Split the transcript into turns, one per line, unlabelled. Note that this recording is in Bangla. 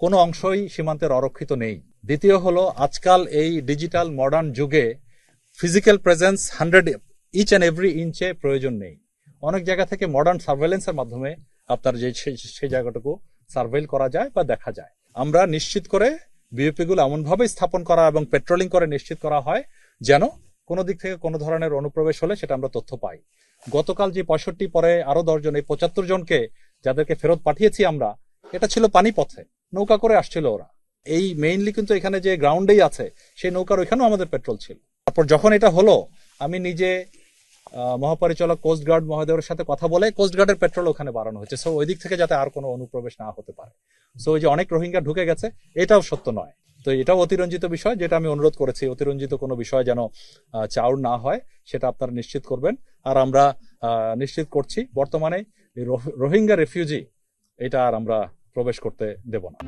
কোনো অংশই সীমান্তের অরক্ষিত নেই। দ্বিতীয় হলো, আজকাল এই ডিজিটাল মডার্ন যুগে physical presence 100 each and every ইঞ্চে প্রয়োজন নেই। অনেক জায়গা থেকে মডার্ন সার্ভেলেন্সের মাধ্যমে আপনার সেই জায়গাটুকু সার্ভেল করা যায় বা দেখা যায়। আমরা নিশ্চিত করে বিওপিগুলো এমনভাবে স্থাপন করা এবং পেট্রোলিং করে নিশ্চিত করা হয় যেন কোনো দিক থেকে কোনো ধরনের অনুপ্রবেশ হলে সেটা আমরা তথ্য পাই। গতকাল যে 65 পরে আরো 10 জন, এই 75 জনকে যাদেরকে ফেরত পাঠিয়েছি আমরা, এটা ছিল পানিপথে, নৌকা করে আসছিল ওরা। এই মেইনলি কিন্তু এখানে যে গ্রাউন্ডেই আছে সেই নৌকার ওইখানেও আমাদের পেট্রোল ছিল। তারপর যখন এটা হলো, আমি নিজে মহাপরিচালক কোস্টগার্ড মহোদয়ের সাথে কথা বলে কোস্টগার্ডের পেট্রোল ওখানে বাড়ানো হয়েছে, সো ওই দিক থেকে যাতে আর কোনো অনুপ্রবেশ না হতে পারে। সো ওই যে অনেক রোহিঙ্গা ঢুকে গেছে, এটাও সত্য নয়। তো এটাও অতিরঞ্জিত বিষয়, যেটা আমি অনুরোধ করেছি, অতিরঞ্জিত কোনো বিষয় যেন চাউর না হয় সেটা আপনারা নিশ্চিত করবেন। আর আমরা নিশ্চিত করছি বর্তমানে রোহিঙ্গা রেফিউজি এটা আর আমরা প্রবেশ করতে দেব না।